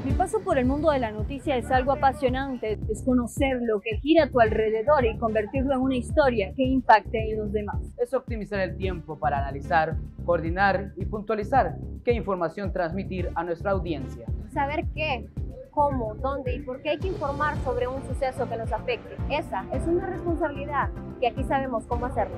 Mi paso por el mundo de la noticia es algo apasionante, es conocer lo que gira a tu alrededor y convertirlo en una historia que impacte en los demás. Es optimizar el tiempo para analizar, coordinar y puntualizar qué información transmitir a nuestra audiencia. Saber qué, cómo, dónde y por qué hay que informar sobre un suceso que nos afecte. Esa es una responsabilidad y aquí sabemos cómo hacerlo.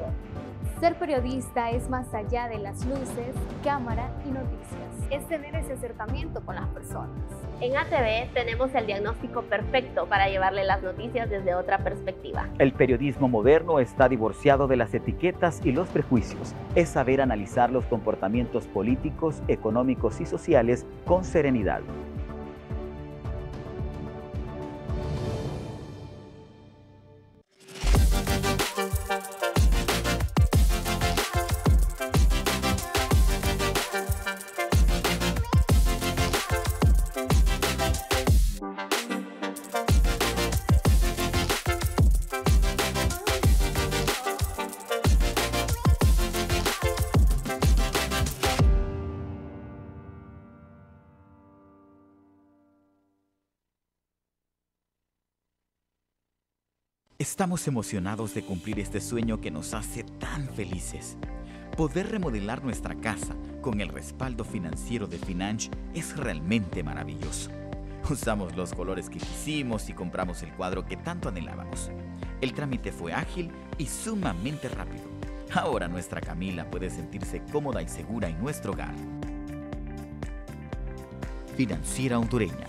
Ser periodista es más allá de las luces, cámara y noticias. Es tener ese acercamiento con las personas. En ATV tenemos el diagnóstico perfecto para llevarle las noticias desde otra perspectiva. El periodismo moderno está divorciado de las etiquetas y los prejuicios. Es saber analizar los comportamientos políticos, económicos y sociales con serenidad. Estamos emocionados de cumplir este sueño que nos hace tan felices. Poder remodelar nuestra casa con el respaldo financiero de Financh es realmente maravilloso. Usamos los colores que quisimos y compramos el cuadro que tanto anhelábamos. El trámite fue ágil y sumamente rápido. Ahora nuestra Camila puede sentirse cómoda y segura en nuestro hogar. Financiera Hondureña.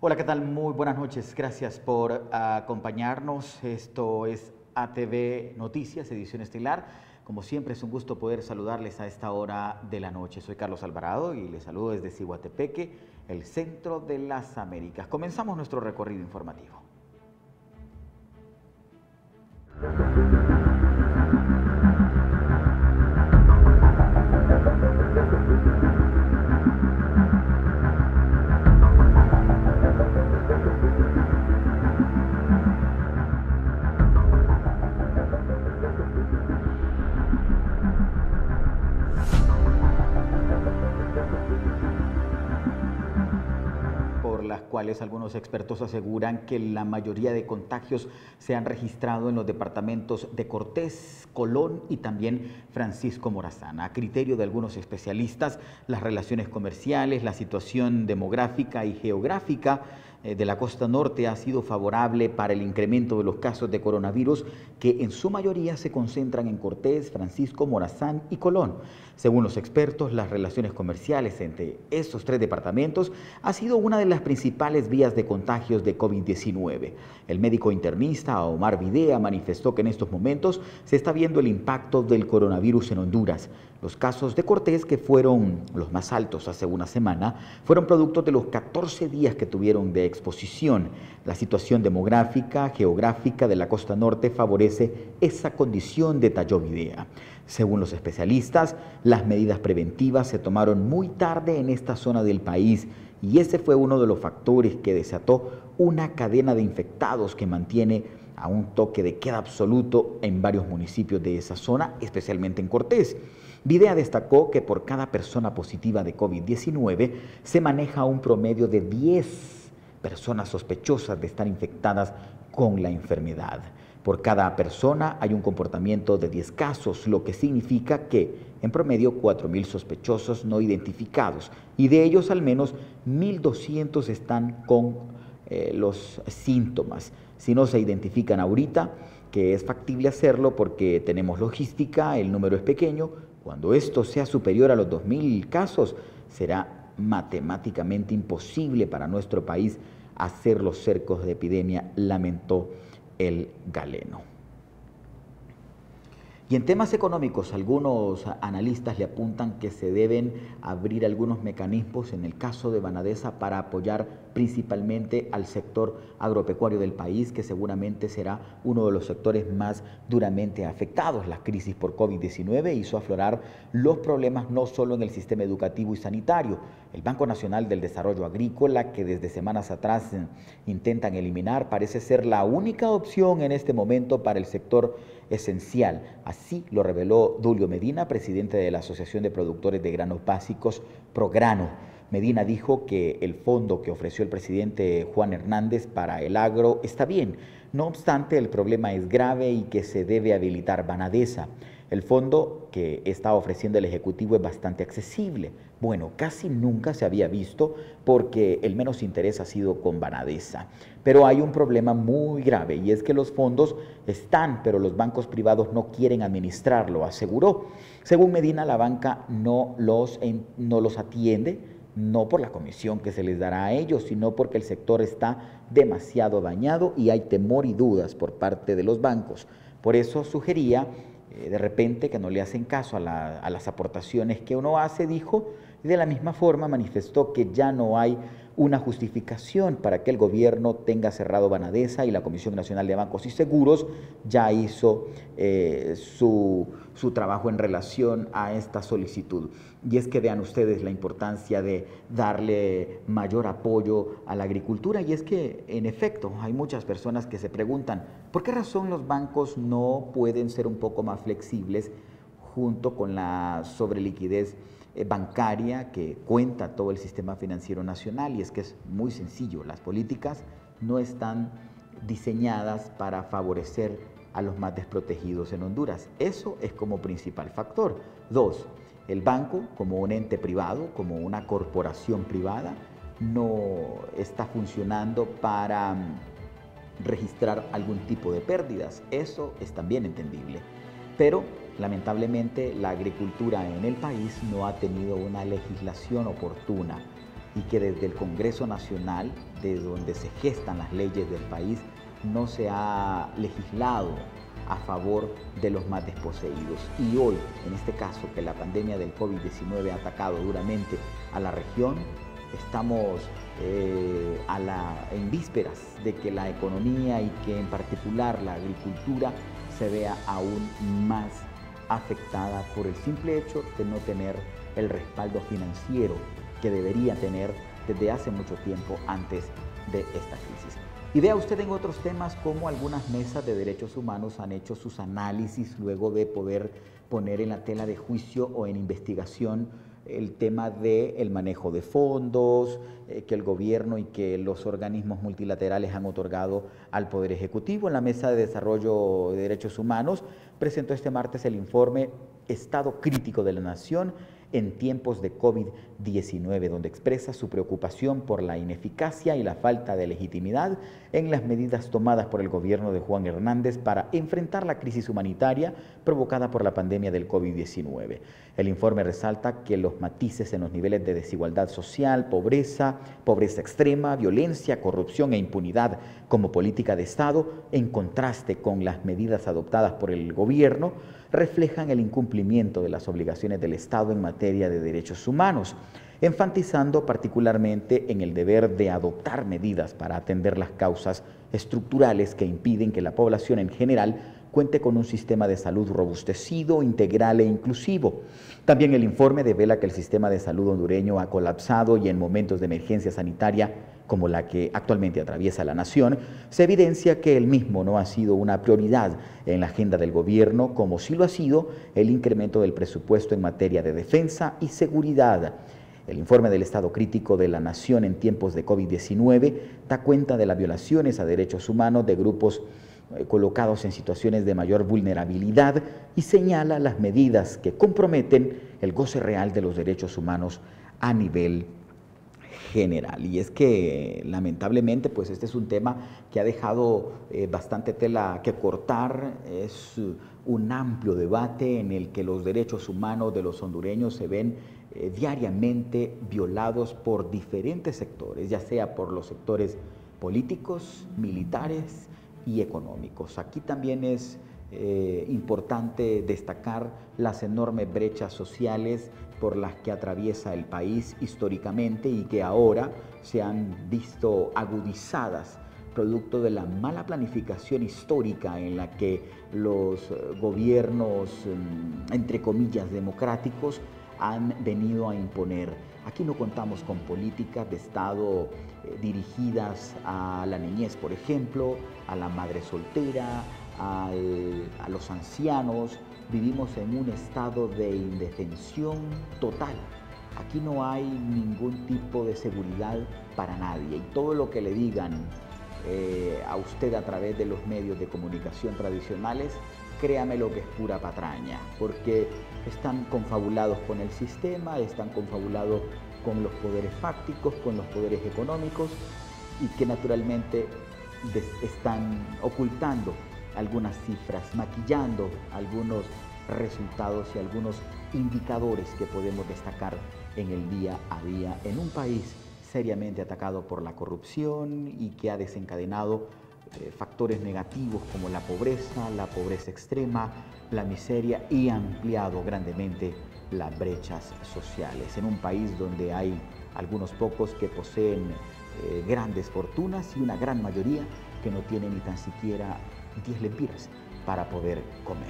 Hola, ¿qué tal? Muy buenas noches. Gracias por acompañarnos. Esto es ATV Noticias, edición estelar. Como siempre, es un gusto poder saludarles a esta hora de la noche. Soy Carlos Alvarado y les saludo desde Ciguatepeque, el centro de las Américas. Comenzamos nuestro recorrido informativo. Cuales algunos expertos aseguran que la mayoría de contagios se han registrado en los departamentos de Cortés, Colón y también Francisco Morazán. A criterio de algunos especialistas, las relaciones comerciales, la situación demográfica y geográfica de la costa norte ha sido favorable para el incremento de los casos de coronavirus, que en su mayoría se concentran en Cortés, Francisco, Morazán y Colón. Según los expertos, las relaciones comerciales entre estos tres departamentos ha sido una de las principales vías de contagios de COVID-19. El médico internista Omar Videa manifestó que en estos momentos se está viendo el impacto del coronavirus en Honduras. Los casos de Cortés, que fueron los más altos hace una semana, fueron productos de los 14 días que tuvieron de exposición. La situación demográfica, geográfica de la costa norte favorece esa condición, detalló Videa. Según los especialistas, las medidas preventivas se tomaron muy tarde en esta zona del país y ese fue uno de los factores que desató una cadena de infectados que mantiene a un toque de queda absoluto en varios municipios de esa zona, especialmente en Cortés. Videa destacó que por cada persona positiva de COVID-19 se maneja un promedio de 10 personas sospechosas de estar infectadas con la enfermedad. Por cada persona hay un comportamiento de 10 casos, lo que significa que en promedio 4.000 sospechosos no identificados y de ellos al menos 1.200 están con los síntomas. Si no se identifican ahorita, que es factible hacerlo porque tenemos logística, el número es pequeño, cuando esto sea superior a los 2.000 casos, será matemáticamente imposible para nuestro país hacer los cercos de epidemia, lamentó el galeno. Y en temas económicos, algunos analistas le apuntan que se deben abrir algunos mecanismos en el caso de Banadesa para apoyar principalmente al sector agropecuario del país, que seguramente será uno de los sectores más duramente afectados. La crisis por COVID-19 hizo aflorar los problemas no solo en el sistema educativo y sanitario. El Banco Nacional del Desarrollo Agrícola, que desde semanas atrás intentan eliminar, parece ser la única opción en este momento para el sector esencial. Así lo reveló Dulio Medina, presidente de la Asociación de Productores de Granos Básicos, Prograno. Medina dijo que el fondo que ofreció el presidente Juan Hernández para el agro está bien. No obstante, el problema es grave y que se debe habilitar Banadesa. El fondo que está ofreciendo el Ejecutivo es bastante accesible. Bueno, casi nunca se había visto porque el menos interés ha sido con Banadesa. Pero hay un problema muy grave y es que los fondos están, pero los bancos privados no quieren administrarlo, aseguró. Según Medina, la banca no los atiende, no por la comisión que se les dará a ellos, sino porque el sector está demasiado dañado y hay temor y dudas por parte de los bancos. Por eso sugería de repente que no le hacen caso a las aportaciones que uno hace, dijo, y de la misma forma manifestó que ya no hay una justificación para que el gobierno tenga cerrado Banadesa y la Comisión Nacional de Bancos y Seguros ya hizo su trabajo en relación a esta solicitud. Y es que vean ustedes la importancia de darle mayor apoyo a la agricultura y es que en efecto hay muchas personas que se preguntan ¿por qué razón los bancos no pueden ser un poco más flexibles junto con la sobreliquidez bancaria que cuenta todo el sistema financiero nacional? Y es que es muy sencillo, las políticas no están diseñadas para favorecer a los más desprotegidos en Honduras. Eso es como principal factor. 2, el banco como un ente privado, como una corporación privada, no está funcionando para registrar algún tipo de pérdidas. Eso es también entendible. Pero lamentablemente la agricultura en el país no ha tenido una legislación oportuna y que desde el Congreso Nacional, desde donde se gestan las leyes del país, no se ha legislado a favor de los más desposeídos. Y hoy, en este caso, que la pandemia del COVID-19 ha atacado duramente a la región, estamos en vísperas de que la economía y que en particular la agricultura se vea aún más afectada por el simple hecho de no tener el respaldo financiero que debería tener desde hace mucho tiempo antes de esta crisis. Y vea usted en otros temas cómo algunas mesas de derechos humanos han hecho sus análisis luego de poder poner en la tela de juicio o en investigación el tema del manejo de fondos que el gobierno y que los organismos multilaterales han otorgado al Poder Ejecutivo. En la Mesa de Desarrollo de Derechos Humanos presentó este martes el informe Estado Crítico de la Nación, en tiempos de COVID-19, donde expresa su preocupación por la ineficacia y la falta de legitimidad en las medidas tomadas por el gobierno de Juan Hernández para enfrentar la crisis humanitaria provocada por la pandemia del COVID-19. El informe resalta que los matices en los niveles de desigualdad social, pobreza extrema, violencia, corrupción e impunidad como política de Estado, en contraste con las medidas adoptadas por el gobierno, reflejan el incumplimiento de las obligaciones del Estado en materia de derechos humanos, enfatizando particularmente en el deber de adoptar medidas para atender las causas estructurales que impiden que la población en general cuente con un sistema de salud robustecido, integral e inclusivo. También el informe devela que el sistema de salud hondureño ha colapsado y en momentos de emergencia sanitaria como la que actualmente atraviesa la nación, se evidencia que el mismo no ha sido una prioridad en la agenda del gobierno, como sí lo ha sido el incremento del presupuesto en materia de defensa y seguridad. El informe del estado crítico de la nación en tiempos de COVID-19 da cuenta de las violaciones a derechos humanos de grupos colocados en situaciones de mayor vulnerabilidad y señala las medidas que comprometen el goce real de los derechos humanos a nivel general. Y es que lamentablemente pues este es un tema que ha dejado bastante tela que cortar. Es un amplio debate en el que los derechos humanos de los hondureños se ven diariamente violados por diferentes sectores, ya sea por los sectores políticos, militares y económicos. Aquí también es importante destacar las enormes brechas sociales por las que atraviesa el país históricamente y que ahora se han visto agudizadas producto de la mala planificación histórica en la que los gobiernos, entre comillas, democráticos han venido a imponer. Aquí no contamos con políticas de Estado dirigidas a la niñez, por ejemplo, a la madre soltera, a los ancianos. Vivimos en un estado de indefensión total. Aquí no hay ningún tipo de seguridad para nadie y todo lo que le digan a usted a través de los medios de comunicación tradicionales, créame lo que es pura patraña, porque están confabulados con el sistema, están confabulados con los poderes fácticos, con los poderes económicos y que naturalmente están ocultando algunas cifras, maquillando algunos resultados y algunos indicadores que podemos destacar en el día a día en un país seriamente atacado por la corrupción y que ha desencadenado factores negativos como la pobreza extrema, la miseria y ha ampliado grandemente las brechas sociales. En un país donde hay algunos pocos que poseen grandes fortunas y una gran mayoría que no tiene ni tan siquiera 10 lempiras para poder comer.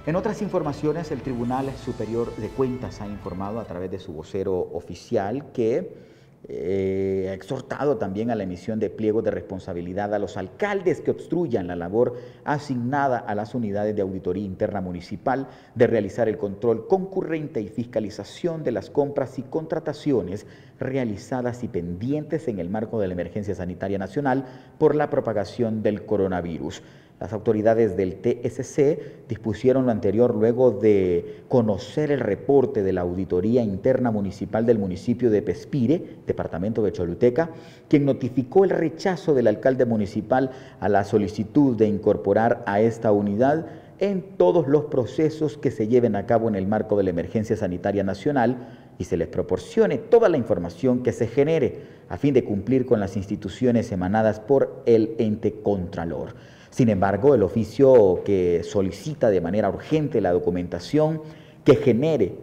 En otras informaciones, el Tribunal Superior de Cuentas ha informado a través de su vocero oficial que ha exhortado también a la emisión de pliegos de responsabilidad a los alcaldes que obstruyan la labor asignada a las unidades de auditoría interna municipal de realizar el control concurrente y fiscalización de las compras y contrataciones realizadas y pendientes en el marco de la emergencia sanitaria nacional por la propagación del coronavirus. Las autoridades del TSC dispusieron lo anterior luego de conocer el reporte de la Auditoría Interna Municipal del municipio de Pespire, departamento de Choluteca, quien notificó el rechazo del alcalde municipal a la solicitud de incorporar a esta unidad en todos los procesos que se lleven a cabo en el marco de la emergencia sanitaria nacional y se les proporcione toda la información que se genere a fin de cumplir con las instituciones emanadas por el ente contralor. Sin embargo, el oficio que solicita de manera urgente la documentación que genere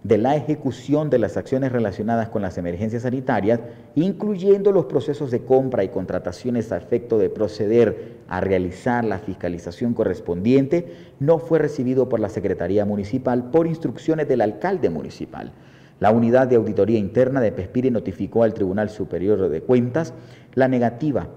de la ejecución de las acciones relacionadas con las emergencias sanitarias, incluyendo los procesos de compra y contrataciones a efecto de proceder a realizar la fiscalización correspondiente, no fue recibido por la Secretaría Municipal por instrucciones del alcalde municipal. La Unidad de Auditoría Interna de Pespire notificó al Tribunal Superior de Cuentas la negativa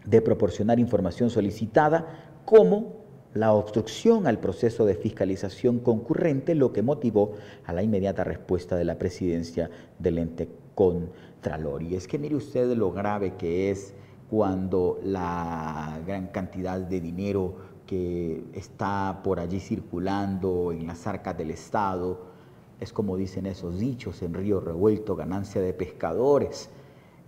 de proporcionar información solicitada como la obstrucción al proceso de fiscalización concurrente, lo que motivó a la inmediata respuesta de la presidencia del ente contralor. Y es que mire usted lo grave que es cuando la gran cantidad de dinero que está por allí circulando en las arcas del Estado Es como dicen esos dichos, en río revuelto, ganancia de pescadores.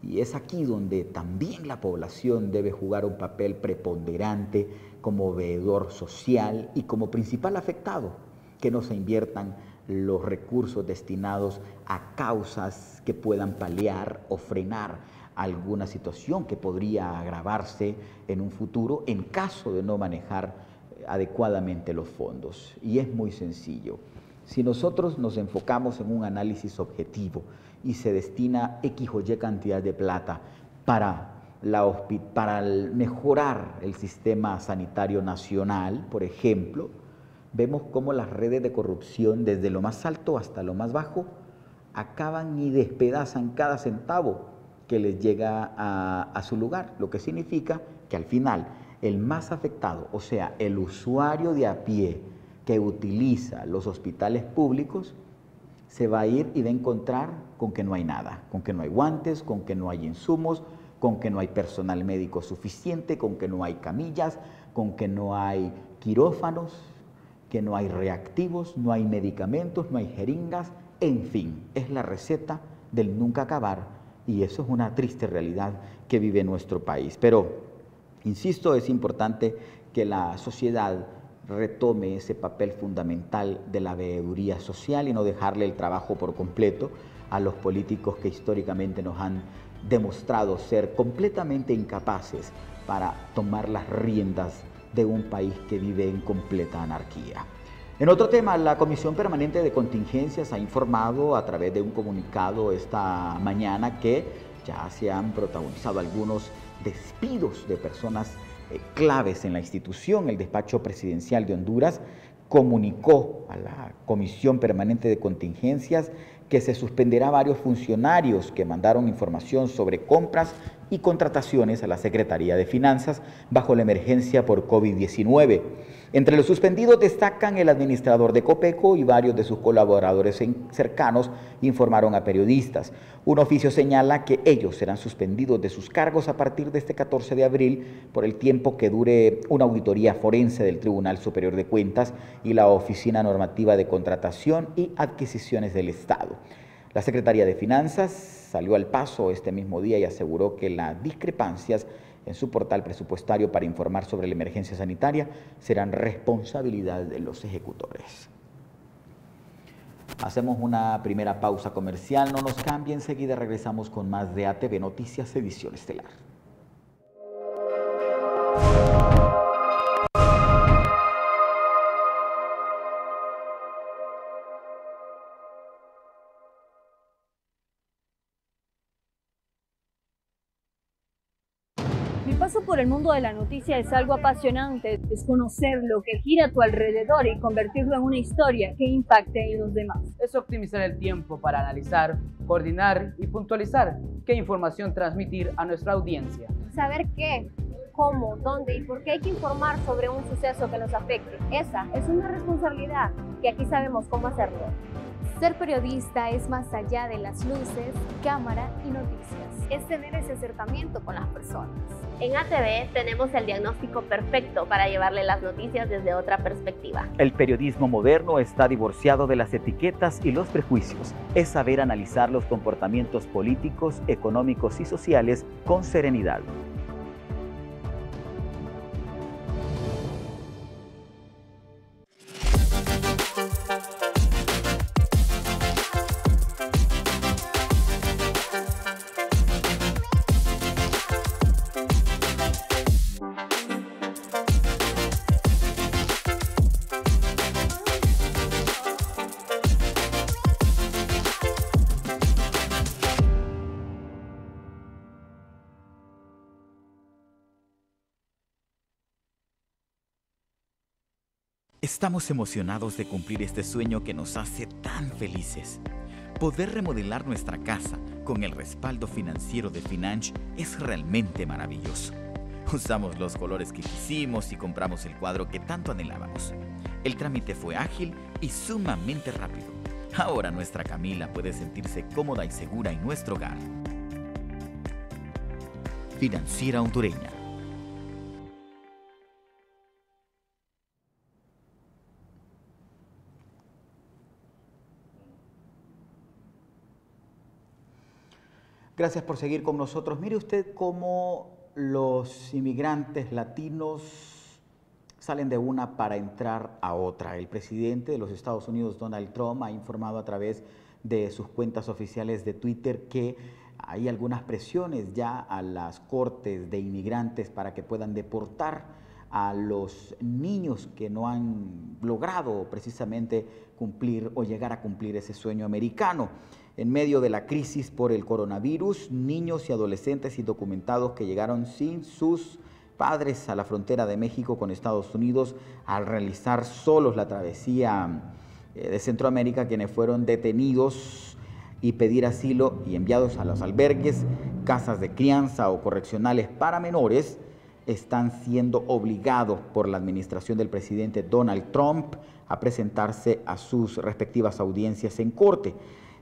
Y es aquí donde también la población debe jugar un papel preponderante como veedor social y como principal afectado, que no se inviertan los recursos destinados a causas que puedan paliar o frenar alguna situación que podría agravarse en un futuro en caso de no manejar adecuadamente los fondos. Y es muy sencillo. Si nosotros nos enfocamos en un análisis objetivo y se destina X o Y cantidad de plata para mejorar el sistema sanitario nacional, por ejemplo, vemos cómo las redes de corrupción, desde lo más alto hasta lo más bajo, acaban y despedazan cada centavo que les llega a su lugar, lo que significa que al final el más afectado, o sea, el usuario de a pie que utiliza los hospitales públicos, se va a ir y va a encontrar con que no hay nada, con que no hay guantes, con que no hay insumos, con que no hay personal médico suficiente, con que no hay camillas, con que no hay quirófanos, que no hay reactivos, no hay medicamentos, no hay jeringas, en fin, es la receta del nunca acabar y eso es una triste realidad que vive nuestro país. Pero, insisto, es importante que la sociedad retome ese papel fundamental de la veeduría social y no dejarle el trabajo por completo a los políticos que históricamente nos han demostrado ser completamente incapaces para tomar las riendas de un país que vive en completa anarquía. En otro tema, la Comisión Permanente de Contingencias ha informado a través de un comunicado esta mañana que ya se han protagonizado algunos despidos de personas claves en la institución. El despacho presidencial de Honduras comunicó a la Comisión Permanente de Contingencias que se suspenderá varios funcionarios que mandaron información sobre compras y contrataciones a la Secretaría de Finanzas bajo la emergencia por COVID-19. Entre los suspendidos destacan el administrador de Copeco y varios de sus colaboradores cercanos, informaron a periodistas. Un oficio señala que ellos serán suspendidos de sus cargos a partir de este 14 de abril por el tiempo que dure una auditoría forense del Tribunal Superior de Cuentas y la Oficina Normativa de Contratación y Adquisiciones del Estado. La Secretaría de Finanzas salió al paso este mismo día y aseguró que las discrepancias en su portal presupuestario para informar sobre la emergencia sanitaria serán responsabilidad de los ejecutores. Hacemos una primera pausa comercial, no nos cambie, enseguida regresamos con más de ATV Noticias, edición estelar. Mi paso por el mundo de la noticia es algo apasionante, es conocer lo que gira a tu alrededor y convertirlo en una historia que impacte en los demás. Es optimizar el tiempo para analizar, coordinar y puntualizar qué información transmitir a nuestra audiencia. Saber qué, cómo, dónde y por qué hay que informar sobre un suceso que nos afecte. Esa es una responsabilidad que aquí sabemos cómo hacerlo. Ser periodista es más allá de las luces, cámara y noticias. Es tener ese acercamiento con las personas. En ATV tenemos el diagnóstico perfecto para llevarle las noticias desde otra perspectiva. El periodismo moderno está divorciado de las etiquetas y los prejuicios. Es saber analizar los comportamientos políticos, económicos y sociales con serenidad. Estamos emocionados de cumplir este sueño que nos hace tan felices. Poder remodelar nuestra casa con el respaldo financiero de Financh es realmente maravilloso. Usamos los colores que quisimos y compramos el cuadro que tanto anhelábamos. El trámite fue ágil y sumamente rápido. Ahora nuestra Camila puede sentirse cómoda y segura en nuestro hogar. Financiera Hondureña. Gracias por seguir con nosotros. Mire usted cómo los inmigrantes latinos salen de una para entrar a otra. El presidente de los Estados Unidos, Donald Trump, ha informado a través de sus cuentas oficiales de Twitter que hay algunas presiones ya a las cortes de inmigrantes para que puedan deportar a los niños que no han logrado precisamente cumplir o llegar a cumplir ese sueño americano. En medio de la crisis por el coronavirus, niños y adolescentes indocumentados que llegaron sin sus padres a la frontera de México con Estados Unidos al realizar solos la travesía de Centroamérica, quienes fueron detenidos y pedir asilo y enviados a los albergues, casas de crianza o correccionales para menores, están siendo obligados por la administración del presidente Donald Trump a presentarse a sus respectivas audiencias en corte.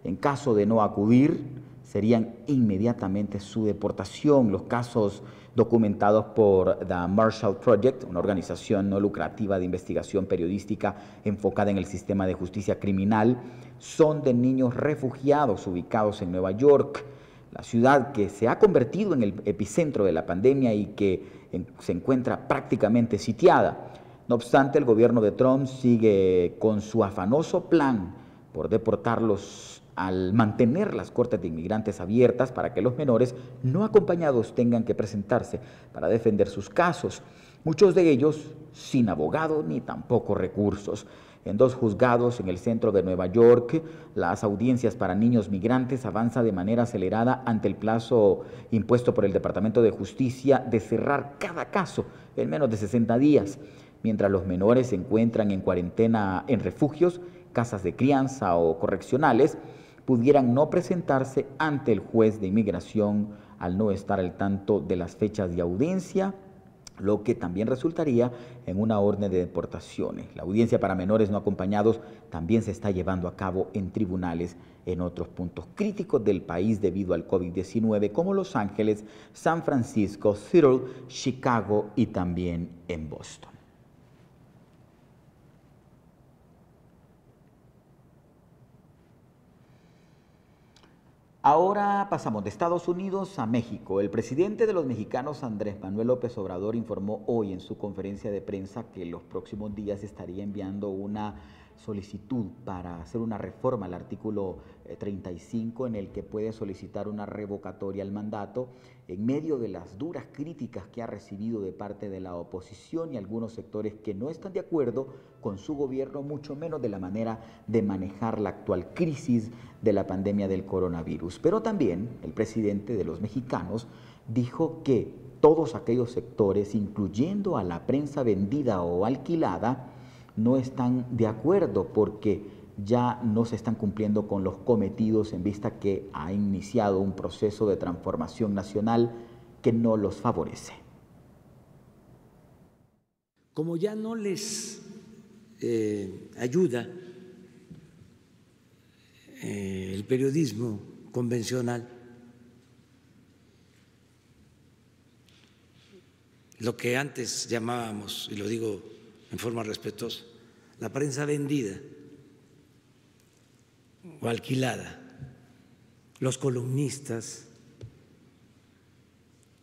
En caso de no acudir, serían inmediatamente su deportación. Los casos documentados por The Marshall Project, una organización no lucrativa de investigación periodística enfocada en el sistema de justicia criminal, son de niños refugiados ubicados en Nueva York, la ciudad que se ha convertido en el epicentro de la pandemia y que se encuentra prácticamente sitiada. No obstante, el gobierno de Trump sigue con su afanoso plan por deportarlos al mantener las cortes de inmigrantes abiertas para que los menores no acompañados tengan que presentarse para defender sus casos, muchos de ellos sin abogado ni tampoco recursos. En 2 juzgados en el centro de Nueva York, las audiencias para niños migrantes avanzan de manera acelerada ante el plazo impuesto por el Departamento de Justicia de cerrar cada caso en menos de 60 días, mientras los menores se encuentran en cuarentena en refugios, casas de crianza o correccionales, pudieran no presentarse ante el juez de inmigración al no estar al tanto de las fechas de audiencia, lo que también resultaría en una orden de deportaciones. La audiencia para menores no acompañados también se está llevando a cabo en tribunales en otros puntos críticos del país debido al COVID-19, como Los Ángeles, San Francisco, Seattle, Chicago y también en Boston. Ahora pasamos de Estados Unidos a México. El presidente de los mexicanos, Andrés Manuel López Obrador, informó hoy en su conferencia de prensa que en los próximos días estaría enviando una solicitud para hacer una reforma al artículo 35 en el que puede solicitar una revocatoria al mandato en medio de las duras críticas que ha recibido de parte de la oposición y algunos sectores que no están de acuerdo con su gobierno, mucho menos de la manera de manejar la actual crisis de la pandemia del coronavirus. Pero también el presidente de los mexicanos dijo que todos aquellos sectores, incluyendo a la prensa vendida o alquilada, no están de acuerdo porque ya no se están cumpliendo con los cometidos en vista que ha iniciado un proceso de transformación nacional que no los favorece. Como ya no les ayuda el periodismo convencional, lo que antes llamábamos, y lo digo en forma respetuosa, la prensa vendida o alquilada, los columnistas,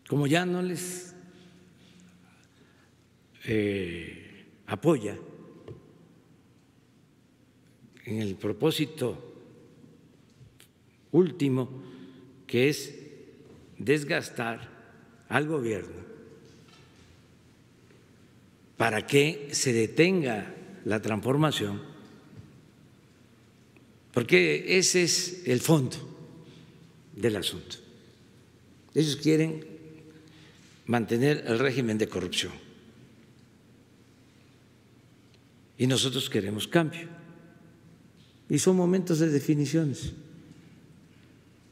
como ya no les apoya en el propósito último, que es desgastar al gobierno para que se detenga la transformación, porque ese es el fondo del asunto. Ellos quieren mantener el régimen de corrupción y nosotros queremos cambio. Y son momentos de definiciones.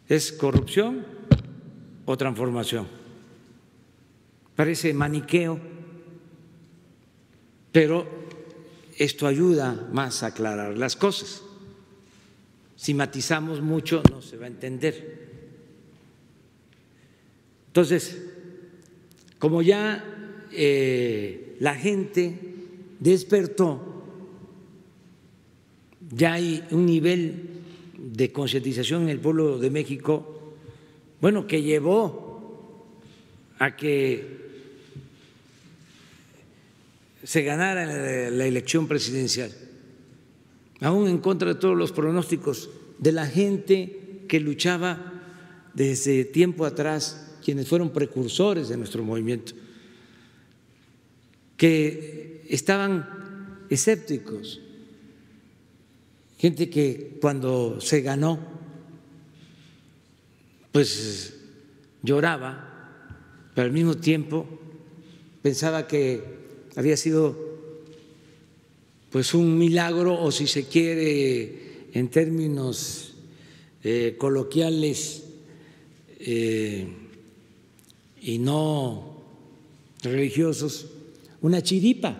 ¿Es corrupción o transformación? Parece maniqueo, pero esto ayuda más a aclarar las cosas. Si matizamos mucho no se va a entender. Entonces, como ya la gente despertó, ya hay un nivel de concientización en el pueblo de México bueno, que llevó a que se ganara la elección presidencial, aún en contra de todos los pronósticos de la gente que luchaba desde tiempo atrás, quienes fueron precursores de nuestro movimiento, que estaban escépticos, gente que cuando se ganó, pues lloraba, pero al mismo tiempo pensaba que había sido pues un milagro, o si se quiere en términos coloquiales y no religiosos, una chiripa.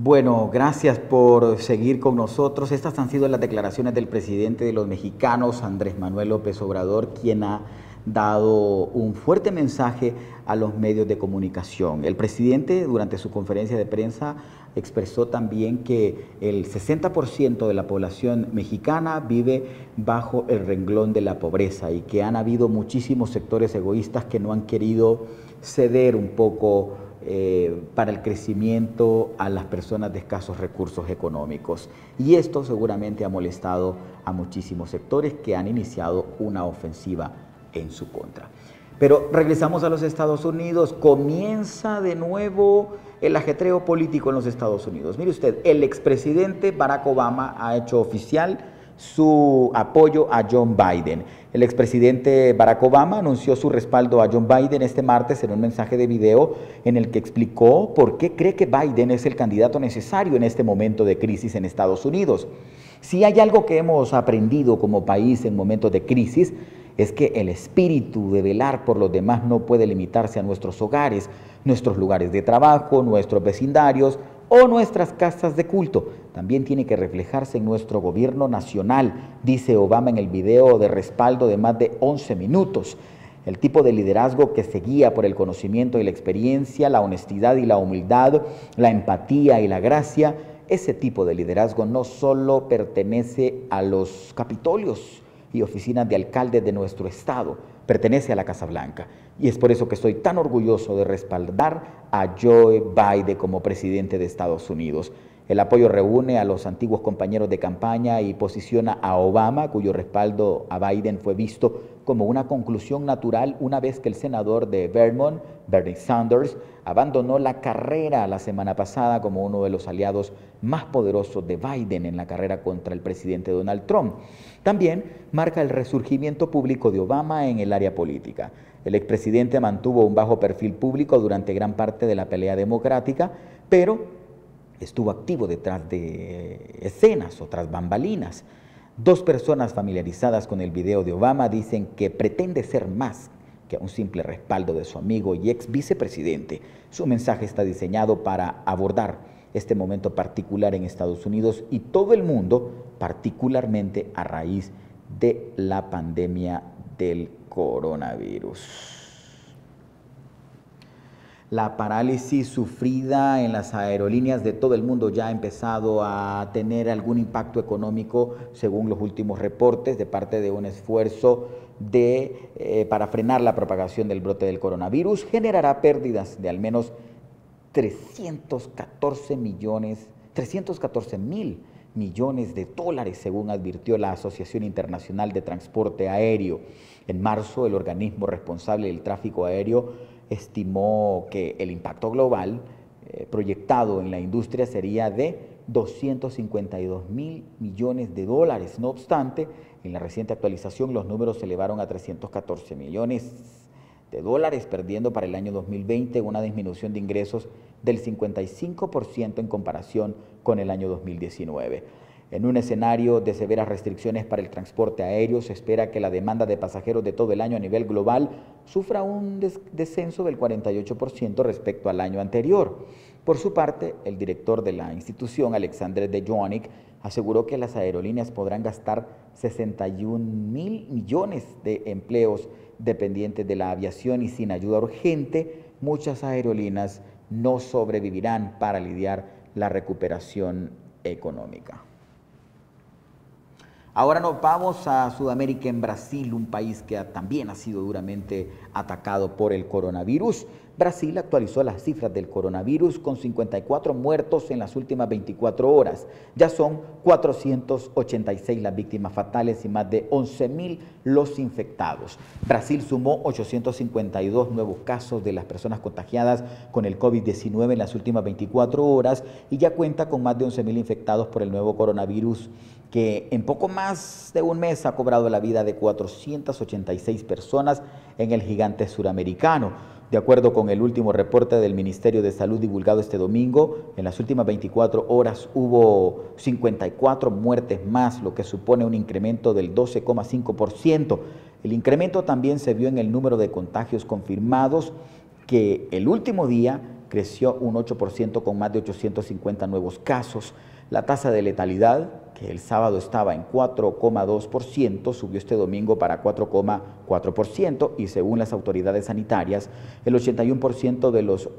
Bueno, gracias por seguir con nosotros. Estas han sido las declaraciones del presidente de los mexicanos, Andrés Manuel López Obrador, quien ha dado un fuerte mensaje a los medios de comunicación. El presidente, durante su conferencia de prensa, expresó también que el 60% de la población mexicana vive bajo el renglón de la pobreza y que han habido muchísimos sectores egoístas que no han querido ceder un poco para el crecimiento a las personas de escasos recursos económicos. Y esto seguramente ha molestado a muchísimos sectores que han iniciado una ofensiva en su contra. Pero regresamos a los Estados Unidos. Comienza de nuevo el ajetreo político en los Estados Unidos. Mire usted, el expresidente Barack Obama ha hecho oficial su apoyo a John Biden. El expresidente Barack Obama anunció su respaldo a John Biden este martes en un mensaje de video en el que explicó por qué cree que Biden es el candidato necesario en este momento de crisis en Estados Unidos. Si hay algo que hemos aprendido como país en momentos de crisis, es que el espíritu de velar por los demás no puede limitarse a nuestros hogares, nuestros lugares de trabajo, nuestros vecindarios o nuestras casas de culto. También tiene que reflejarse en nuestro gobierno nacional, dice Obama en el video de respaldo de más de 11 minutos. El tipo de liderazgo que se guía por el conocimiento y la experiencia, la honestidad y la humildad, la empatía y la gracia, ese tipo de liderazgo no solo pertenece a los capitolios y oficinas de alcaldes de nuestro estado, pertenece a la Casa Blanca. Y es por eso que estoy tan orgulloso de respaldar a Joe Biden como presidente de Estados Unidos. El apoyo reúne a los antiguos compañeros de campaña y posiciona a Obama, cuyo respaldo a Biden fue visto como una conclusión natural una vez que el senador de Vermont, Bernie Sanders, abandonó la carrera la semana pasada como uno de los aliados más poderosos de Biden en la carrera contra el presidente Donald Trump. También marca el resurgimiento público de Obama en el área política. El expresidente mantuvo un bajo perfil público durante gran parte de la pelea democrática, pero estuvo activo detrás de escenas o tras bambalinas. Dos personas familiarizadas con el video de Obama dicen que pretende ser más que un simple respaldo de su amigo y ex vicepresidente. Su mensaje está diseñado para abordar este momento particular en Estados Unidos y todo el mundo, particularmente a raíz de la pandemia del coronavirus. La parálisis sufrida en las aerolíneas de todo el mundo ya ha empezado a tener algún impacto económico, según los últimos reportes, de parte de un esfuerzo para frenar la propagación del brote del coronavirus. Generará pérdidas de al menos 314 mil millones de dólares, según advirtió la Asociación Internacional de Transporte Aéreo. En marzo, el organismo responsable del tráfico aéreo estimó que el impacto global proyectado en la industria sería de 252 mil millones de dólares. No obstante, en la reciente actualización los números se elevaron a 314 millones de dólares, perdiendo para el año 2020 una disminución de ingresos del 55% en comparación con el año 2019. En un escenario de severas restricciones para el transporte aéreo, se espera que la demanda de pasajeros de todo el año a nivel global sufra un descenso del 48% respecto al año anterior. Por su parte, el director de la institución, Alexander de Joannick, aseguró que las aerolíneas podrán gastar 61 mil millones de empleos dependientes de la aviación y sin ayuda urgente, muchas aerolíneas no sobrevivirán para lidiar la recuperación económica. Ahora nos vamos a Sudamérica, en Brasil, un país que también ha sido duramente atacado por el coronavirus. Brasil actualizó las cifras del coronavirus con 54 muertos en las últimas 24 horas. Ya son 486 las víctimas fatales y más de 11.000 los infectados. Brasil sumó 852 nuevos casos de las personas contagiadas con el COVID-19 en las últimas 24 horas y ya cuenta con más de 11.000 infectados por el nuevo coronavirus, que en poco más de un mes ha cobrado la vida de 486 personas en el gigante suramericano. De acuerdo con el último reporte del Ministerio de Salud divulgado este domingo, en las últimas 24 horas hubo 54 muertes más, lo que supone un incremento del 12,5%. El incremento también se vio en el número de contagios confirmados, que el último día creció un 8% con más de 850 nuevos casos. La tasa de letalidad, que el sábado estaba en 4,2%, subió este domingo para 4,4% y según las autoridades sanitarias, el 81% de los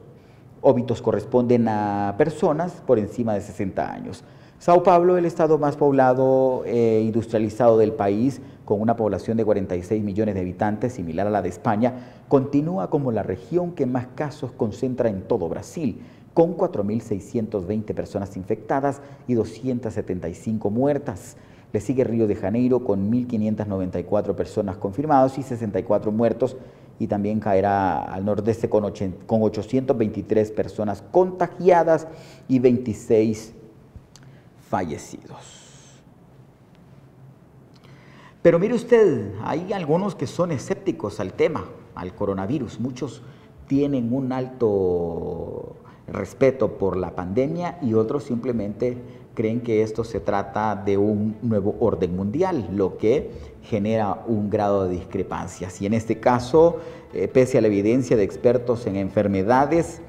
óbitos corresponden a personas por encima de 60 años. Sao Paulo, el estado más poblado e industrializado del país, con una población de 46 millones de habitantes, similar a la de España, continúa como la región que más casos concentra en todo Brasil, con 4.620 personas infectadas y 275 muertas. Le sigue Río de Janeiro con 1.594 personas confirmadas y 64 muertos, y también caerá al nordeste con 823 personas contagiadas y 26 fallecidos. Pero mire usted, hay algunos que son escépticos al tema, al coronavirus. Muchos tienen un alto respeto por la pandemia y otros simplemente creen que esto se trata de un nuevo orden mundial, lo que genera un grado de discrepancias. Y en este caso, pese a la evidencia de expertos en enfermedades,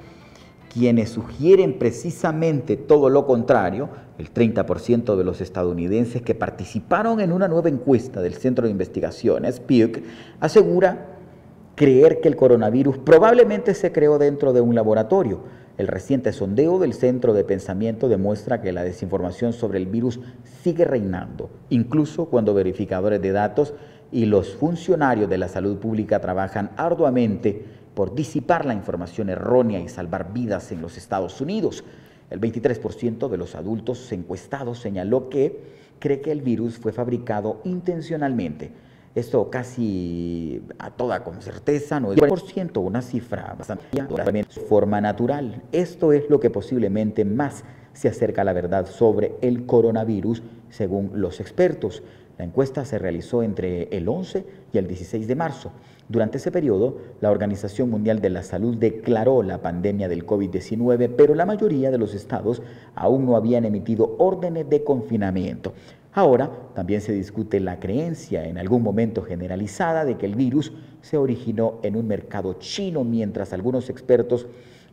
quienes sugieren precisamente todo lo contrario, el 30% de los estadounidenses que participaron en una nueva encuesta del Centro de Investigaciones, PIOC, asegura creer que el coronavirus probablemente se creó dentro de un laboratorio. El reciente sondeo del Centro de Pensamiento demuestra que la desinformación sobre el virus sigue reinando, incluso cuando verificadores de datos y los funcionarios de la salud pública trabajan arduamente por disipar la información errónea y salvar vidas en los Estados Unidos. El 23% de los adultos encuestados señaló que cree que el virus fue fabricado intencionalmente. Esto casi a toda con certeza no es 1%, una cifra bastante de forma natural. Esto es lo que posiblemente más se acerca a la verdad sobre el coronavirus, según los expertos. La encuesta se realizó entre el 11 y el 16 de marzo. Durante ese periodo, la Organización Mundial de la Salud declaró la pandemia del COVID-19, pero la mayoría de los estados aún no habían emitido órdenes de confinamiento. Ahora también se discute la creencia en algún momento generalizada de que el virus se originó en un mercado chino, mientras algunos expertos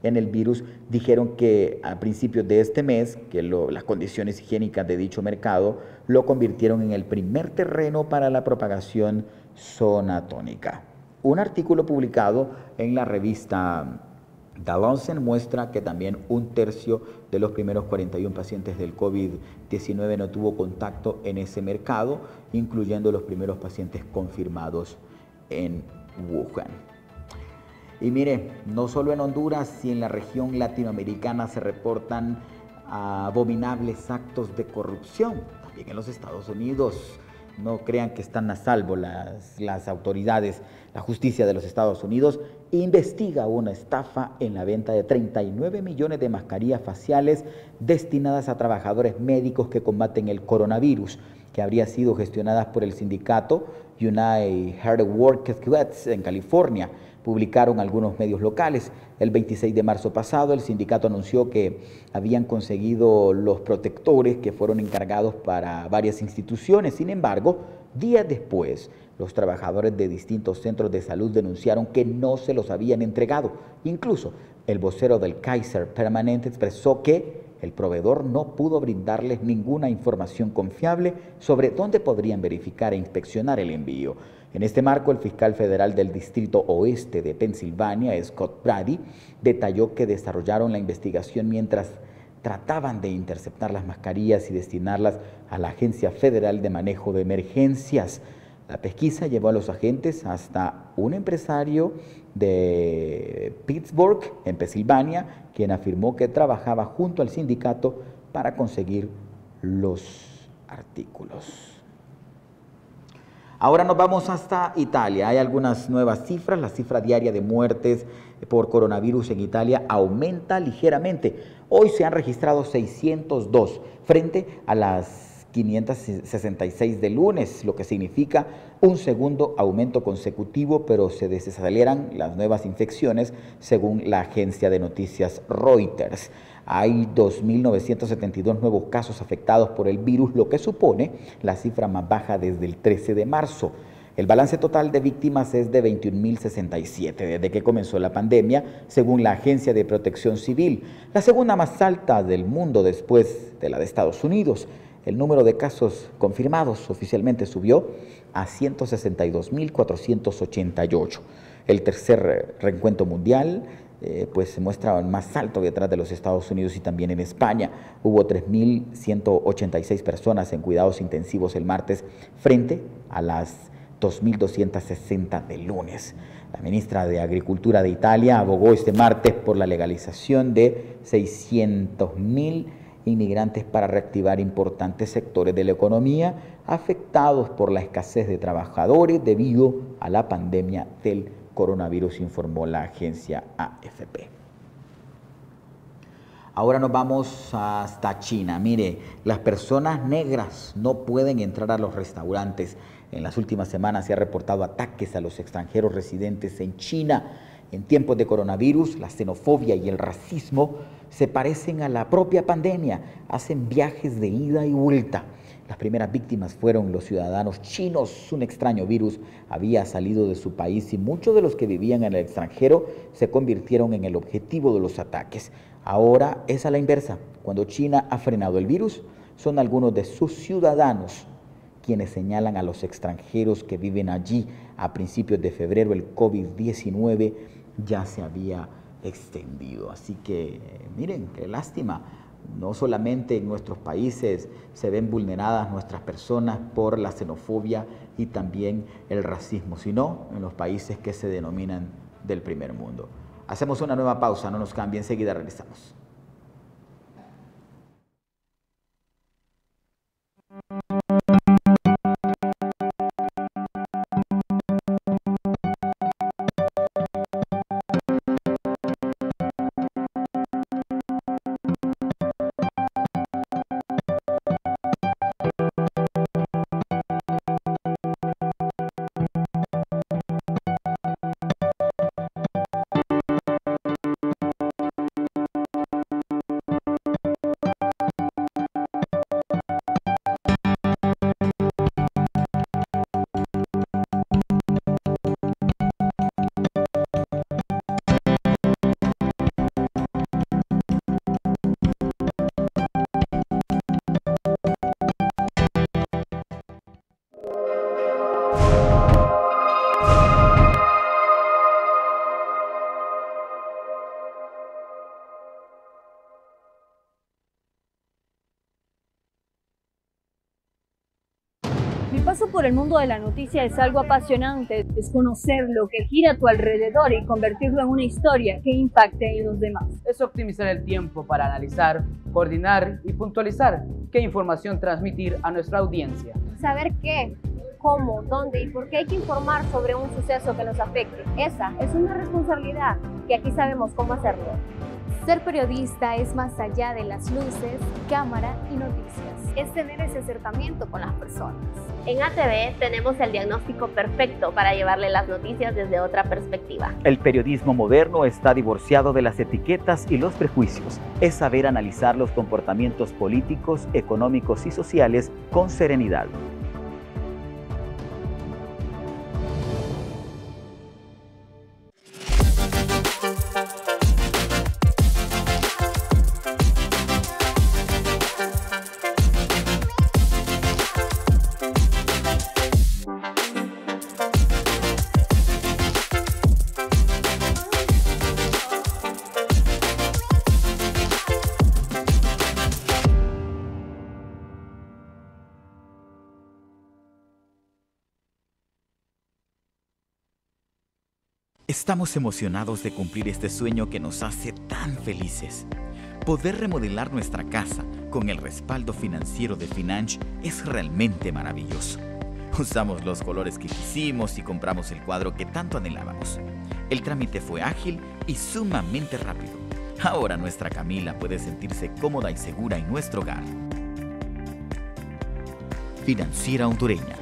en el virus dijeron que a principios de este mes que las condiciones higiénicas de dicho mercado lo convirtieron en el primer terreno para la propagación zoonotónica. Un artículo publicado en la revista The Lancet muestra que también un tercio de los primeros 41 pacientes del COVID-19 no tuvo contacto en ese mercado, incluyendo los primeros pacientes confirmados en Wuhan. Y mire, no solo en Honduras y en la región latinoamericana se reportan abominables actos de corrupción, también en los Estados Unidos. No crean que están a salvo las autoridades. La justicia de los Estados Unidos investiga una estafa en la venta de 39 millones de mascarillas faciales destinadas a trabajadores médicos que combaten el coronavirus, que habría sido gestionadas por el sindicato United Health Workers en California, publicaron algunos medios locales. El 26 de marzo pasado, el sindicato anunció que habían conseguido los protectores que fueron encargados para varias instituciones. Sin embargo, días después, los trabajadores de distintos centros de salud denunciaron que no se los habían entregado. Incluso, el vocero del Kaiser Permanente expresó que el proveedor no pudo brindarles ninguna información confiable sobre dónde podrían verificar e inspeccionar el envío. En este marco, el fiscal federal del Distrito Oeste de Pensilvania, Scott Brady, detalló que desarrollaron la investigación mientras trataban de interceptar las mascarillas y destinarlas a la Agencia Federal de Manejo de Emergencias. La pesquisa llevó a los agentes hasta un empresario de Pittsburgh, en Pensilvania, quien afirmó que trabajaba junto al sindicato para conseguir los artículos. Ahora nos vamos hasta Italia. Hay algunas nuevas cifras. La cifra diaria de muertes por coronavirus en Italia aumenta ligeramente. Hoy se han registrado 602 frente a las 566 de lunes, lo que significa un segundo aumento consecutivo, pero se desaceleran las nuevas infecciones según la agencia de noticias Reuters. Hay 2.972 nuevos casos afectados por el virus, lo que supone la cifra más baja desde el 13 de marzo. El balance total de víctimas es de 21.067 desde que comenzó la pandemia, según la Agencia de Protección Civil, la segunda más alta del mundo después de la de Estados Unidos. El número de casos confirmados oficialmente subió a 162.488. El tercer recuento mundial pues se muestra más alto detrás de los Estados Unidos y también en España. Hubo 3.186 personas en cuidados intensivos el martes frente a las 2.260 del lunes. La ministra de Agricultura de Italia abogó este martes por la legalización de 600.000 inmigrantes para reactivar importantes sectores de la economía afectados por la escasez de trabajadores debido a la pandemia del coronavirus, informó la agencia AFP. Ahora nos vamos hasta China. Mire, las personas negras no pueden entrar a los restaurantes. En las últimas semanas se ha reportado ataques a los extranjeros residentes en China. En tiempos de coronavirus, la xenofobia y el racismo se parecen a la propia pandemia, hacen viajes de ida y vuelta. Las primeras víctimas fueron los ciudadanos chinos. Un extraño virus había salido de su país y muchos de los que vivían en el extranjero se convirtieron en el objetivo de los ataques. Ahora es a la inversa. Cuando China ha frenado el virus, son algunos de sus ciudadanos quienes señalan a los extranjeros que viven allí. A principios de febrero el COVID-19 ya se había extendido. Así que miren, qué lástima. No solamente en nuestros países se ven vulneradas nuestras personas por la xenofobia y también el racismo, sino en los países que se denominan del primer mundo. Hacemos una nueva pausa, no nos cambien, enseguida regresamos. Mi paso por el mundo de la noticia es algo apasionante, es conocer lo que gira a tu alrededor y convertirlo en una historia que impacte en los demás. Es optimizar el tiempo para analizar, coordinar y puntualizar qué información transmitir a nuestra audiencia. Saber qué, cómo, dónde y por qué hay que informar sobre un suceso que nos afecte. Esa es una responsabilidad que aquí sabemos cómo hacerlo. Ser periodista es más allá de las luces, cámara y noticias. Es tener ese acercamiento con las personas. En ATV tenemos el diagnóstico perfecto para llevarle las noticias desde otra perspectiva. El periodismo moderno está divorciado de las etiquetas y los prejuicios. Es saber analizar los comportamientos políticos, económicos y sociales con serenidad. Estamos emocionados de cumplir este sueño que nos hace tan felices. Poder remodelar nuestra casa con el respaldo financiero de Financh es realmente maravilloso. Usamos los colores que quisimos y compramos el cuadro que tanto anhelábamos. El trámite fue ágil y sumamente rápido. Ahora nuestra Camila puede sentirse cómoda y segura en nuestro hogar. Financiera Hondureña.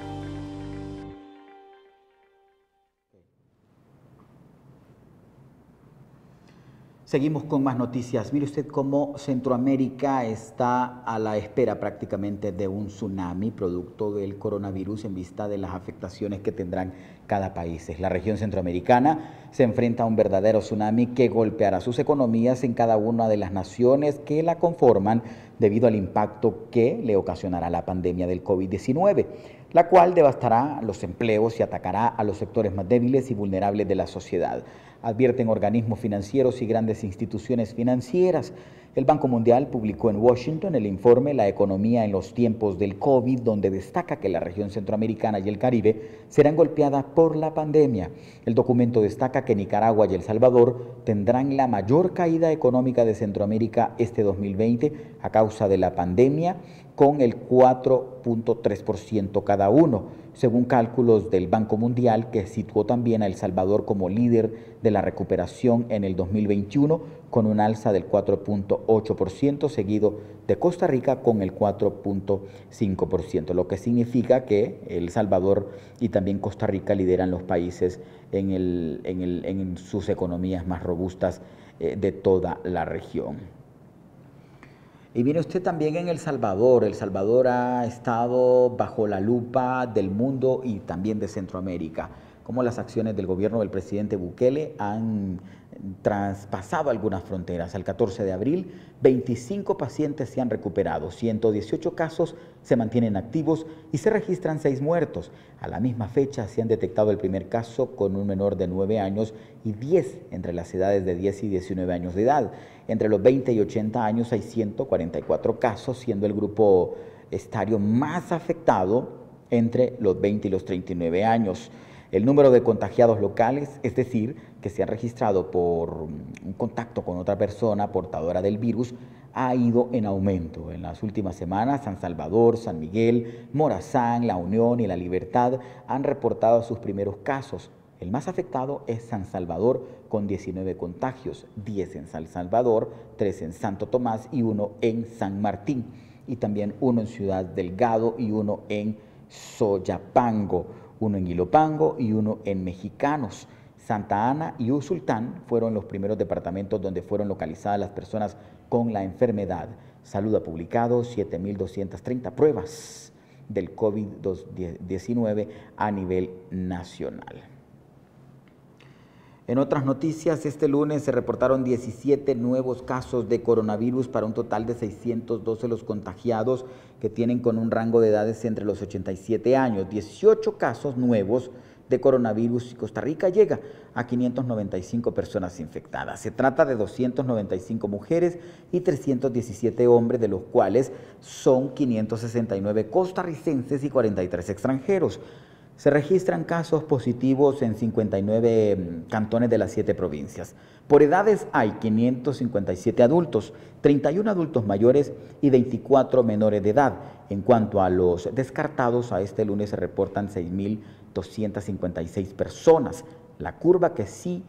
Seguimos con más noticias. Mire usted cómo Centroamérica está a la espera prácticamente de un tsunami producto del coronavirus en vista de las afectaciones que tendrán cada país. La región centroamericana se enfrenta a un verdadero tsunami que golpeará sus economías en cada una de las naciones que la conforman debido al impacto que le ocasionará la pandemia del COVID-19, la cual devastará los empleos y atacará a los sectores más débiles y vulnerables de la sociedad. Advierten organismos financieros y grandes instituciones financieras. El Banco Mundial publicó en Washington el informe La economía en los tiempos del COVID, donde destaca que la región centroamericana y el Caribe serán golpeadas por la pandemia. El documento destaca que Nicaragua y El Salvador tendrán la mayor caída económica de Centroamérica este 2020 a causa de la pandemia, con el 4.3% cada uno, según cálculos del Banco Mundial, que situó también a El Salvador como líder de la recuperación en el 2021, con un alza del 4.8%, seguido de Costa Rica con el 4.5%, lo que significa que El Salvador y también Costa Rica lideran los países en sus economías más robustas de toda la región. Y viene usted también en El Salvador. El Salvador ha estado bajo la lupa del mundo y también de Centroamérica. Cómo las acciones del gobierno del presidente Bukele han traspasado algunas fronteras. Al 14 de abril, 25 pacientes se han recuperado, 118 casos se mantienen activos y se registran 6 muertos. A la misma fecha se han detectado el primer caso con un menor de 9 años y 10 entre las edades de 10 y 19 años de edad. Entre los 20 y 80 años hay 144 casos, siendo el grupo etario más afectado entre los 20 y los 39 años. El número de contagiados locales, es decir, que se han registrado por un contacto con otra persona portadora del virus, ha ido en aumento. En las últimas semanas, San Salvador, San Miguel, Morazán, La Unión y La Libertad han reportado sus primeros casos. El más afectado es San Salvador, con 19 contagios, 10 en San Salvador, 3 en Santo Tomás y 1 en San Martín, y también 1 en Ciudad Delgado y 1 en Soyapango, 1 en Ilopango y 1 en Mexicanos. Santa Ana y Usulután fueron los primeros departamentos donde fueron localizadas las personas con la enfermedad. Salud ha publicado 7.230 pruebas del COVID-19 a nivel nacional. En otras noticias, este lunes se reportaron 17 nuevos casos de coronavirus para un total de 612 los contagiados que tienen con un rango de edades entre los 87 años. 18 casos nuevos de coronavirus y Costa Rica llega a 595 personas infectadas. Se trata de 295 mujeres y 317 hombres, de los cuales son 569 costarricenses y 43 extranjeros. Se registran casos positivos en 59 cantones de las 7 provincias. Por edades hay 557 adultos, 31 adultos mayores y 24 menores de edad. En cuanto a los descartados, a este lunes se reportan 6.256 personas. La curva que sí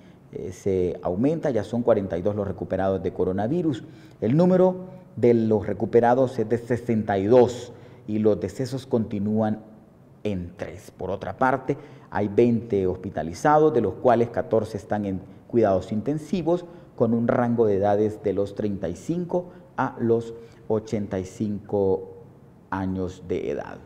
se aumenta, ya son 42 los recuperados de coronavirus. El número de los recuperados es de 62 y los decesos continúan en 3. Por otra parte, hay 20 hospitalizados, de los cuales 14 están en cuidados intensivos, con un rango de edades de los 35 a los 85 años de edad.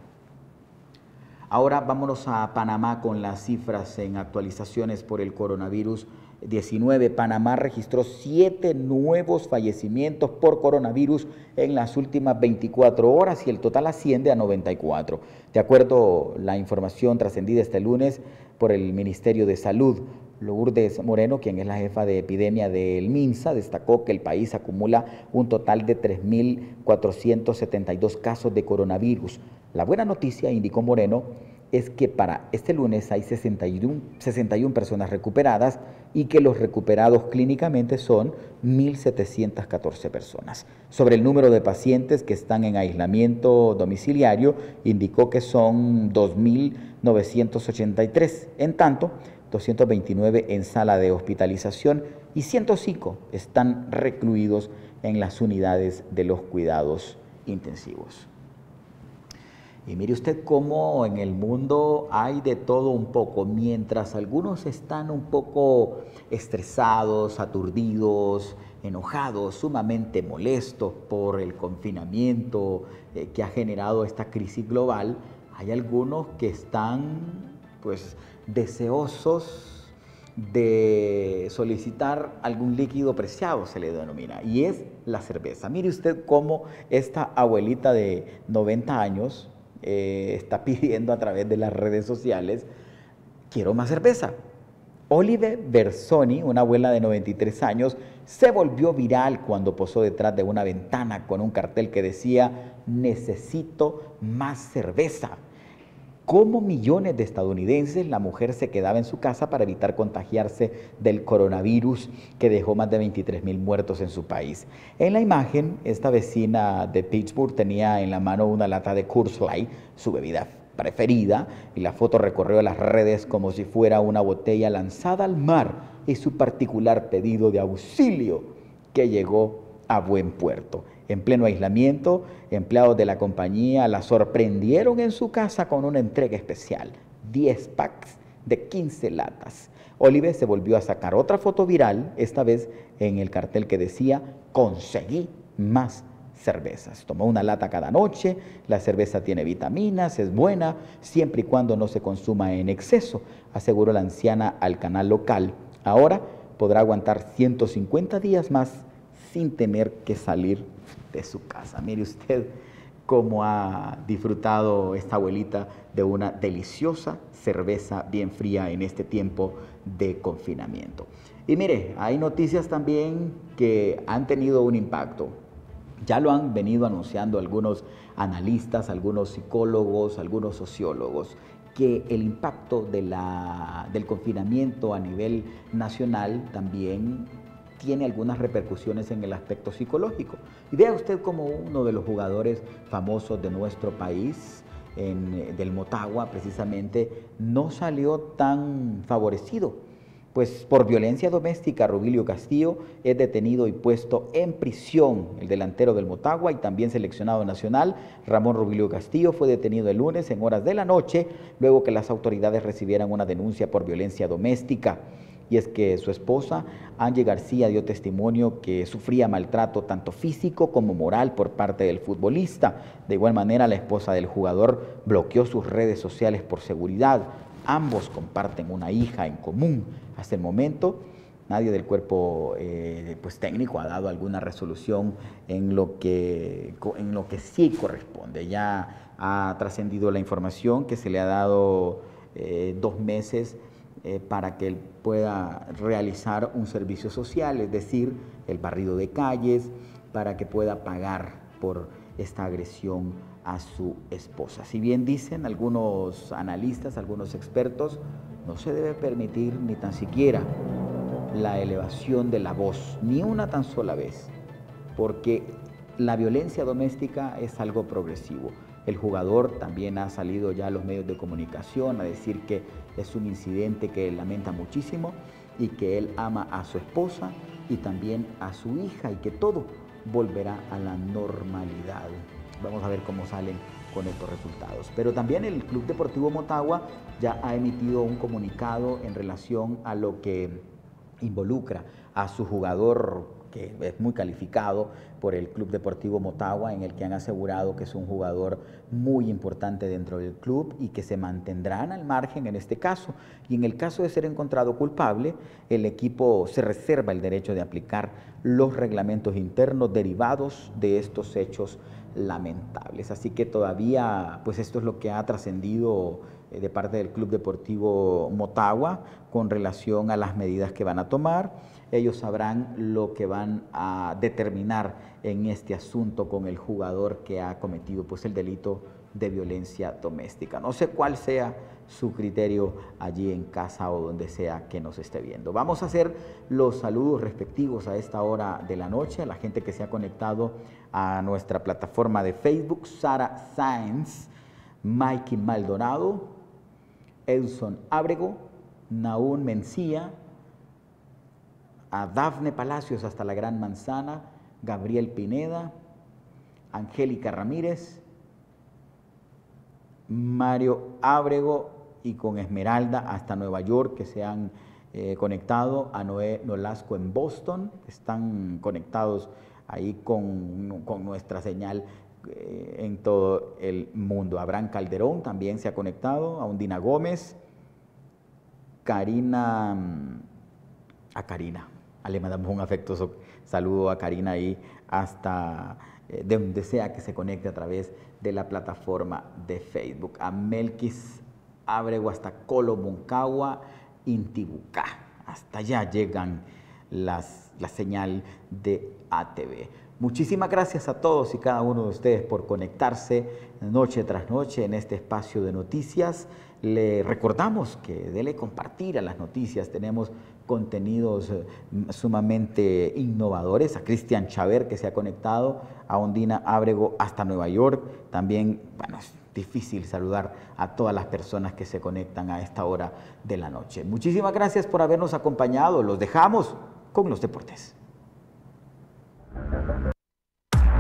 Ahora vámonos a Panamá con las cifras en actualizaciones por el coronavirus-19. Panamá registró 7 nuevos fallecimientos por coronavirus en las últimas 24 horas y el total asciende a 94. De acuerdo a la información trascendida este lunes por el Ministerio de Salud, Lourdes Moreno, quien es la jefa de epidemia del MINSA, destacó que el país acumula un total de 3.472 casos de coronavirus. La buena noticia, indicó Moreno, es que para este lunes hay 61 personas recuperadas y que los recuperados clínicamente son 1.714 personas. Sobre el número de pacientes que están en aislamiento domiciliario, indicó que son 2.983. En tanto, 229 en sala de hospitalización y 105 están recluidos en las unidades de los cuidados intensivos. Y mire usted cómo en el mundo hay de todo un poco. Mientras algunos están un poco estresados, aturdidos, enojados, sumamente molestos por el confinamiento que ha generado esta crisis global, hay algunos que están pues deseosos de solicitar algún líquido preciado, se le denomina, y es la cerveza. Mire usted cómo esta abuelita de 90 años está pidiendo a través de las redes sociales: quiero más cerveza. Olive Bersoni, una abuela de 93 años, se volvió viral cuando posó detrás de una ventana con un cartel que decía: necesito más cerveza. Como millones de estadounidenses, la mujer se quedaba en su casa para evitar contagiarse del coronavirus que dejó más de 23,000 muertos en su país. En la imagen, esta vecina de Pittsburgh tenía en la mano una lata de Coors Light, su bebida preferida, y la foto recorrió las redes como si fuera una botella lanzada al mar y su particular pedido de auxilio que llegó a buen puerto. En pleno aislamiento, empleados de la compañía la sorprendieron en su casa con una entrega especial, 10 packs de 15 latas. Olive se volvió a sacar otra foto viral, esta vez en el cartel que decía: conseguí más cervezas. Tomó una lata cada noche, la cerveza tiene vitaminas, es buena, siempre y cuando no se consuma en exceso, aseguró la anciana al canal local. Ahora podrá aguantar 150 días más sin tener que salir de su casa. Mire usted cómo ha disfrutado esta abuelita de una deliciosa cerveza bien fría en este tiempo de confinamiento. Y mire, hay noticias también que han tenido un impacto. Ya lo han venido anunciando algunos analistas, algunos psicólogos, algunos sociólogos, que el impacto del confinamiento a nivel nacional también tiene algunas repercusiones en el aspecto psicológico. Y vea usted como uno de los jugadores famosos de nuestro país, del Motagua precisamente, no salió tan favorecido, pues por violencia doméstica Rubilio Castillo es detenido y puesto en prisión. El delantero del Motagua y también seleccionado nacional, Ramón Rubilio Castillo, fue detenido el lunes en horas de la noche, luego que las autoridades recibieran una denuncia por violencia doméstica. Y es que su esposa, Angie García, dio testimonio que sufría maltrato tanto físico como moral por parte del futbolista. De igual manera, la esposa del jugador bloqueó sus redes sociales por seguridad. Ambos comparten una hija en común. Hasta el momento, nadie del cuerpo técnico ha dado alguna resolución en lo que sí corresponde. Ya ha trascendido la información que se le ha dado 2 meses para que él pueda realizar un servicio social, es decir, el barrido de calles, para que pueda pagar por esta agresión a su esposa. Si bien dicen algunos analistas, algunos expertos, no se debe permitir ni tan siquiera la elevación de la voz, ni una tan sola vez, porque la violencia doméstica es algo progresivo. El jugador también ha salido ya a los medios de comunicación a decir que es un incidente que él lamenta muchísimo y que él ama a su esposa y también a su hija y que todo volverá a la normalidad. Vamos a ver cómo salen con estos resultados. Pero también el Club Deportivo Motagua ya ha emitido un comunicado en relación a lo que involucra a su jugador, que es muy calificado por el Club Deportivo Motagua, en el que han asegurado que es un jugador muy importante dentro del club y que se mantendrán al margen en este caso. Y en el caso de ser encontrado culpable, el equipo se reserva el derecho de aplicar los reglamentos internos derivados de estos hechos lamentables. Así que todavía, pues esto es lo que ha trascendido de parte del Club Deportivo Motagua con relación a las medidas que van a tomar. Ellos sabrán lo que van a determinar en este asunto con el jugador que ha cometido pues el delito de violencia doméstica. No sé cuál sea su criterio allí en casa o donde sea que nos esté viendo. Vamos a hacer los saludos respectivos a esta hora de la noche, a la gente que se ha conectado a nuestra plataforma de Facebook: Sara Sáenz, Mikey Maldonado, Edson Ábrego, Naún Mencía, a Dafne Palacios hasta la Gran Manzana, Gabriel Pineda, Angélica Ramírez, Mario Ábrego y con Esmeralda hasta Nueva York, que se han conectado, a Noé Nolasco en Boston, están conectados ahí con nuestra señal en todo el mundo. Abraham Calderón también se ha conectado, a Undina Gómez, Karina, le mandamos un afectuoso saludo a Karina ahí hasta de donde sea que se conecte a través de la plataforma de Facebook, a Melquis Ábrego hasta Colo, Moncagua, Intibucá, hasta allá llegan la señal de ATV. Muchísimas gracias a todos y cada uno de ustedes por conectarse noche tras noche en este espacio de noticias. Le recordamos que dele compartir a las noticias, tenemos contenidos sumamente innovadores. A Cristian Chaver, que se ha conectado, a Ondina Ábrego hasta Nueva York. También, bueno, es difícil saludar a todas las personas que se conectan a esta hora de la noche. Muchísimas gracias por habernos acompañado. Los dejamos con los deportes.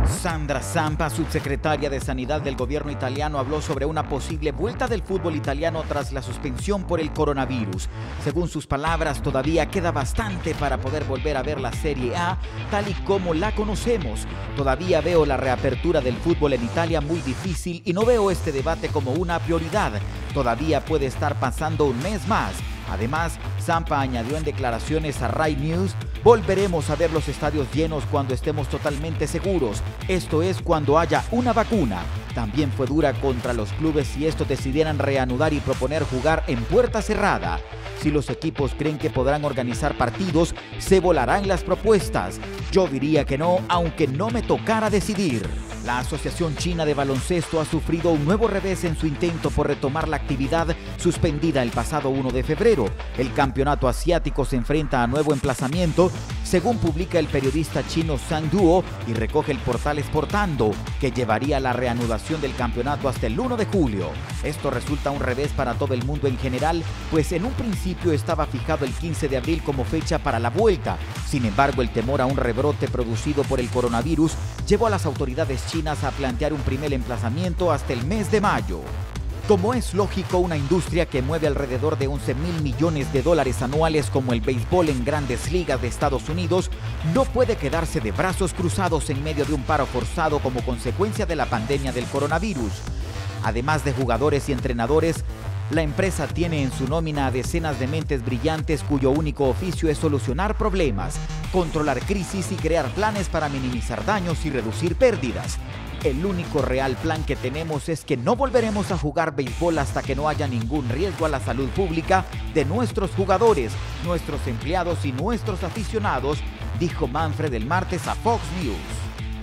Sandra Zampa, subsecretaria de Sanidad del gobierno italiano, habló sobre una posible vuelta del fútbol italiano tras la suspensión por el coronavirus. Según sus palabras, todavía queda bastante para poder volver a ver la Serie A tal y como la conocemos. Todavía veo la reapertura del fútbol en Italia muy difícil y no veo este debate como una prioridad. Todavía puede estar pasando un mes más. Además, Zampa añadió en declaraciones a Rai News: volveremos a ver los estadios llenos cuando estemos totalmente seguros. Esto es cuando haya una vacuna. También fue dura contra los clubes si estos decidieran reanudar y proponer jugar en puerta cerrada. Si los equipos creen que podrán organizar partidos, se volarán las propuestas. Yo diría que no, aunque no me tocara decidir. La Asociación China de Baloncesto ha sufrido un nuevo revés en su intento por retomar la actividad suspendida el pasado 1 de febrero. El campeonato asiático se enfrenta a nuevo emplazamiento, según publica el periodista chino Sang Duo y recoge el portal Exportando, que llevaría la reanudación del campeonato hasta el 1 de julio. Esto resulta un revés para todo el mundo en general, pues en un principio estaba fijado el 15 de abril como fecha para la vuelta. Sin embargo, el temor a un rebrote producido por el coronavirus llevó a las autoridades chinas a plantear un primer emplazamiento hasta el mes de mayo. Como es lógico, una industria que mueve alrededor de 11.000 millones de dólares anuales como el béisbol en grandes ligas de Estados Unidos no puede quedarse de brazos cruzados en medio de un paro forzado como consecuencia de la pandemia del coronavirus. Además de jugadores y entrenadores, la empresa tiene en su nómina a decenas de mentes brillantes cuyo único oficio es solucionar problemas, controlar crisis y crear planes para minimizar daños y reducir pérdidas. El único real plan que tenemos es que no volveremos a jugar béisbol hasta que no haya ningún riesgo a la salud pública de nuestros jugadores, nuestros empleados y nuestros aficionados, dijo Manfred el martes a Fox News.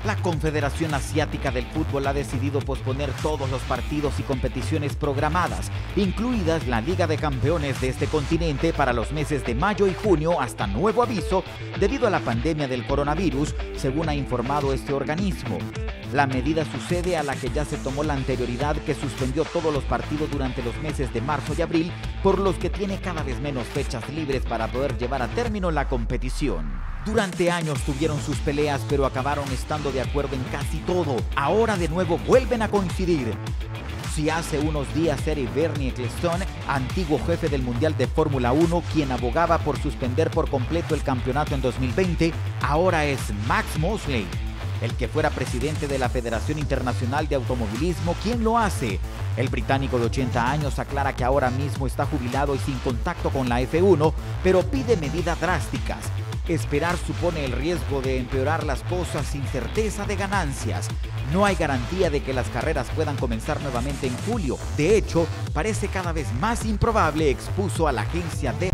La Confederación Asiática del Fútbol ha decidido posponer todos los partidos y competiciones programadas, incluidas la Liga de Campeones de este continente, para los meses de mayo y junio hasta nuevo aviso debido a la pandemia del coronavirus, según ha informado este organismo. La medida sucede a la que ya se tomó la anterioridad, que suspendió todos los partidos durante los meses de marzo y abril, por los que tiene cada vez menos fechas libres para poder llevar a término la competición. Durante años tuvieron sus peleas, pero acabaron estando de acuerdo en casi todo. Ahora de nuevo vuelven a coincidir. Si hace unos días era Bernie Ecclestone, antiguo jefe del Mundial de Fórmula 1, quien abogaba por suspender por completo el campeonato en 2020, ahora es Max Mosley, el que fuera presidente de la Federación Internacional de Automovilismo, quien lo hace. El británico de 80 años aclara que ahora mismo está jubilado y sin contacto con la F1, pero pide medidas drásticas. Esperar supone el riesgo de empeorar las cosas sin certeza de ganancias. No hay garantía de que las carreras puedan comenzar nuevamente en julio. De hecho, parece cada vez más improbable, expuso a la agencia de...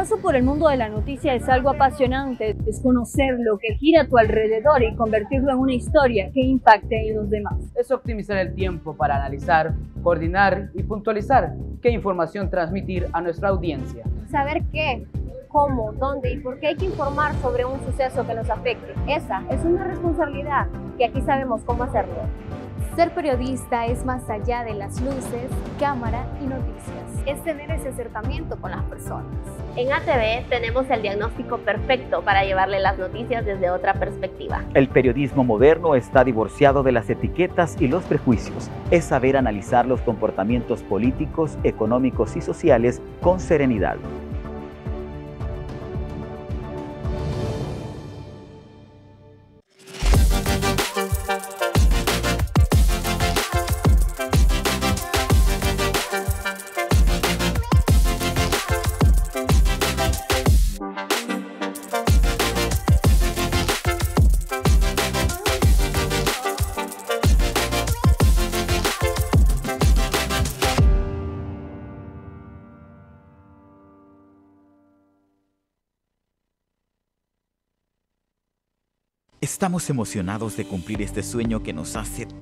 paso por el mundo de la noticia es algo apasionante, es conocer lo que gira a tu alrededor y convertirlo en una historia que impacte en los demás. Es optimizar el tiempo para analizar, coordinar y puntualizar qué información transmitir a nuestra audiencia. Saber qué, cómo, dónde y por qué hay que informar sobre un suceso que nos afecte. Esa es una responsabilidad que aquí sabemos cómo hacerlo. Ser periodista es más allá de las luces, cámara y noticias. Es tener ese acercamiento con las personas. En ATV tenemos el diagnóstico perfecto para llevarle las noticias desde otra perspectiva. El periodismo moderno está divorciado de las etiquetas y los prejuicios. Es saber analizar los comportamientos políticos, económicos y sociales con serenidad. Estamos emocionados de cumplir este sueño que nos hace